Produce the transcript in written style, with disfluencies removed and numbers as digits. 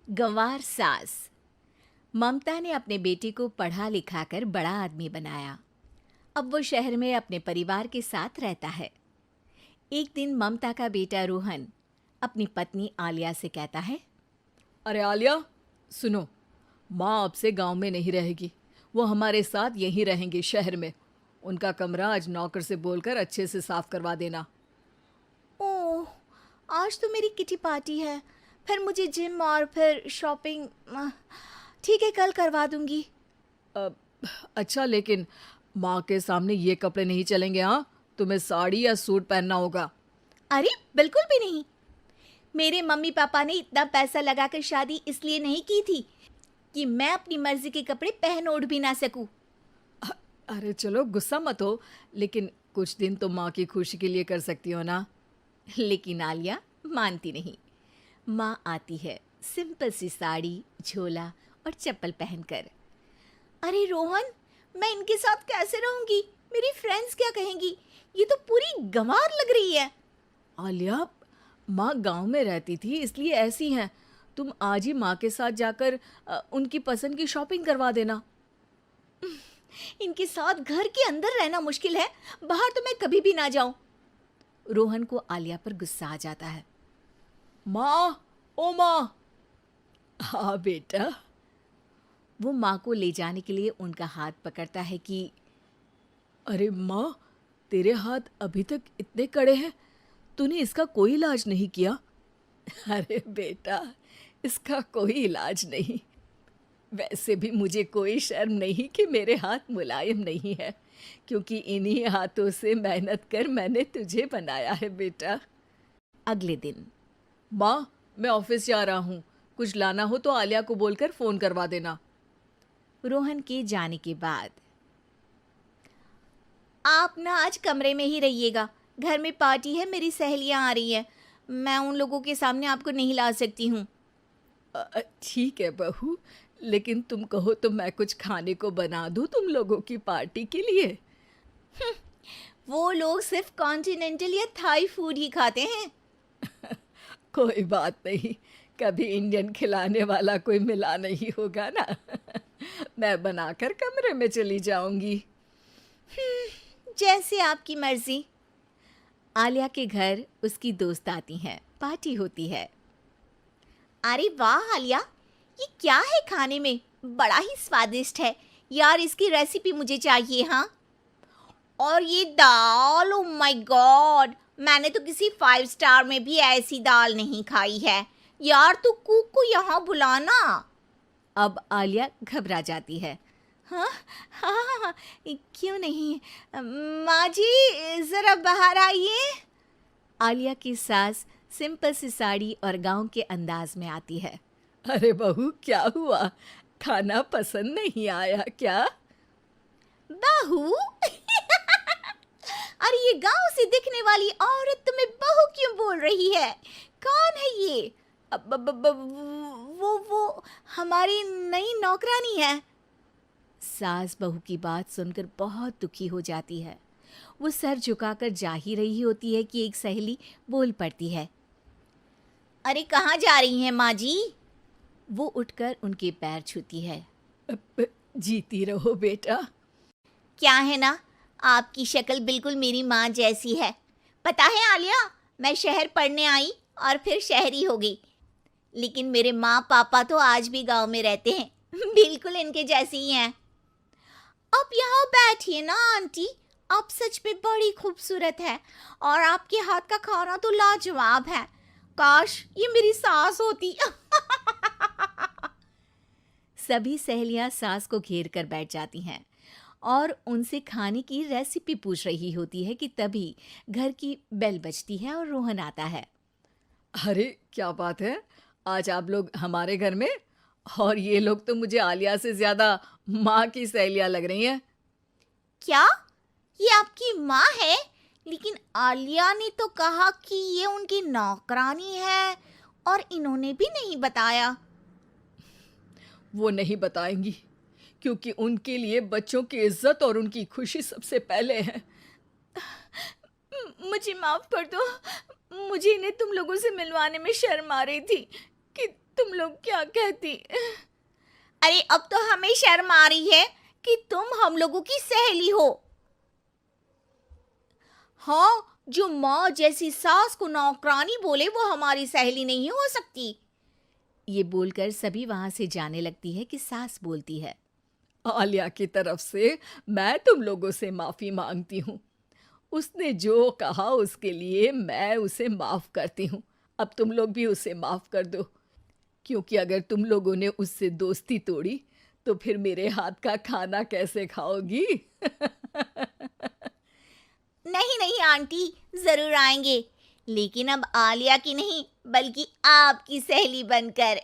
गंवार सास। ममता ने अपने बेटे को पढ़ा लिखाकर बड़ा आदमी बनाया। अब वो शहर में अपने परिवार के साथ रहता है। एक दिन ममता का बेटा रोहन अपनी पत्नी आलिया से कहता है, अरे आलिया, सुनो, माँ अब से गांव में नहीं रहेगी। वो हमारे साथ यहीं रहेंगी शहर में। उनका कमरा आज नौकर से बोलकर अच्छे से साफ करवा देना। ओह, आज तो मेरी किटी पार्टी है, फिर मुझे जिम और फिर शॉपिंग। ठीक है, कल करवा दूंगी। अ, अच्छा, लेकिन माँ के सामने ये कपड़े नहीं चलेंगे। हाँ, तुम्हें साड़ी या सूट पहनना होगा। अरे बिल्कुल भी नहीं। मेरे मम्मी पापा ने इतना पैसा लगाकर शादी इसलिए नहीं की थी कि मैं अपनी मर्जी के कपड़े पहन ओढ़ भी ना सकूं। अरे चलो, गुस्सा मत हो, लेकिन कुछ दिन तो माँ की खुशी के लिए कर सकती हो ना। लेकिन आलिया मानती नहीं। माँ आती है सिंपल सी साड़ी, झोला और चप्पल पहनकर। अरे रोहन, मैं इनके साथ कैसे रहूंगी? मेरी फ्रेंड्स क्या कहेंगी? ये तो पूरी गंवार लग रही है। आलिया, माँ गांव में रहती थी इसलिए ऐसी हैं। तुम आज ही माँ के साथ जाकर उनकी पसंद की शॉपिंग करवा देना। इनके साथ घर के अंदर रहना मुश्किल है, बाहर तो मैं कभी भी ना जाऊं। रोहन को आलिया पर गुस्सा आ जाता है। माँ, ओ माँ। हाँ बेटा। वो माँ को ले जाने के लिए उनका हाथ पकड़ता है कि अरे माँ, तेरे हाथ अभी तक इतने कड़े हैं, तूने इसका कोई इलाज नहीं किया? अरे बेटा, इसका कोई इलाज नहीं। वैसे भी मुझे कोई शर्म नहीं कि मेरे हाथ मुलायम नहीं है, क्योंकि इन्हीं हाथों से मेहनत कर मैंने तुझे बनाया है बेटा। अगले दिन। माँ, मैं ऑफिस जा रहा हूँ। कुछ लाना हो तो आलिया को बोलकर फ़ोन करवा देना। रोहन के जाने के बाद, आप ना आज कमरे में ही रहिएगा, घर में पार्टी है, मेरी सहेलियां आ रही हैं, मैं उन लोगों के सामने आपको नहीं ला सकती हूँ। ठीक है बहू, लेकिन तुम कहो तो मैं कुछ खाने को बना दूँ तुम लोगों की पार्टी के लिए। वो लोग सिर्फ कॉन्टिनेंटल या थाई फूड ही खाते हैं। कोई बात नहीं, कभी इंडियन खिलाने वाला कोई मिला नहीं होगा ना। मैं बनाकर कमरे में चली जाऊंगी। जैसे आपकी मर्जी। आलिया के घर उसकी दोस्त आती हैं, पार्टी होती है। अरे वाह आलिया, ये क्या है खाने में? बड़ा ही स्वादिष्ट है यार, इसकी रेसिपी मुझे चाहिए। हाँ, और ये दाल, ओ माय गॉड, मैंने तो किसी 5 स्टार में भी ऐसी दाल नहीं खाई है यार। तू कुक को यहाँ बुलाना। अब आलिया घबरा जाती है। हाँ हाँ हाँ हाँ, क्यों नहीं। माँ जी ज़रा बाहर आइए। आलिया की सास सिंपल सी साड़ी और गांव के अंदाज में आती है। अरे बहू, क्या हुआ? खाना पसंद नहीं आया क्या? बहू? अरे ये गांव से दिखने वाली औरत तुम्हें बहू क्यों बोल रही है? कौन है ये? वो हमारी नई नौकरानी है। सास बहू की बात सुनकर बहुत दुखी हो जाती है। वो सर झुकाकर जा ही रही होती है कि एक सहेली बोल पड़ती है। अरे कहाँ जा रही हैं माँ जी? वो उठकर उनके पैर छूती है। जीती रहो बेटा। क्या है ना, आपकी शक्ल बिल्कुल मेरी माँ जैसी है। पता है आलिया, मैं शहर पढ़ने आई और फिर शहरी हो गई, लेकिन मेरे माँ पापा तो आज भी गांव में रहते हैं, बिल्कुल इनके जैसे ही हैं। आप यहाँ बैठिए ना आंटी, आप सच में बड़ी खूबसूरत है और आपके हाथ का खाना तो लाजवाब है। काश ये मेरी सास होती। सभी सहेलियां सास को घेर कर बैठ जाती हैं और उनसे खाने की रेसिपी पूछ रही होती है कि तभी घर की बेल बजती है और रोहन आता है। अरे क्या बात है, आज आप लोग हमारे घर में? और ये लोग तो मुझे आलिया से ज़्यादा माँ की सहेलियाँ लग रही हैं। क्या ये आपकी माँ है? लेकिन आलिया ने तो कहा कि ये उनकी नौकरानी है और इन्होंने भी नहीं बताया। वो नहीं बताएंगी, क्योंकि उनके लिए बच्चों की इज्जत और उनकी खुशी सबसे पहले है। मुझे माफ कर दो, मुझे इन्हें तुम लोगों से मिलवाने में शर्म आ रही थी। कि तुम लोग क्या कहती। अरे अब तो हमें शर्म आ रही है कि तुम हम लोगों की सहेली हो। हाँ, जो माँ जैसी सास को नौकरानी बोले वो हमारी सहेली नहीं हो सकती। ये बोलकर सभी वहां से जाने लगती है कि सास बोलती है, आलिया की तरफ से मैं तुम लोगों से माफ़ी मांगती हूँ। उसने जो कहा उसके लिए मैं उसे माफ़ करती हूँ। अब तुम लोग भी उसे माफ़ कर दो, क्योंकि अगर तुम लोगों ने उससे दोस्ती तोड़ी तो फिर मेरे हाथ का खाना कैसे खाओगी? नहीं नहीं आंटी, जरूर आएंगे, लेकिन अब आलिया की नहीं बल्कि आपकी सहेली बनकर।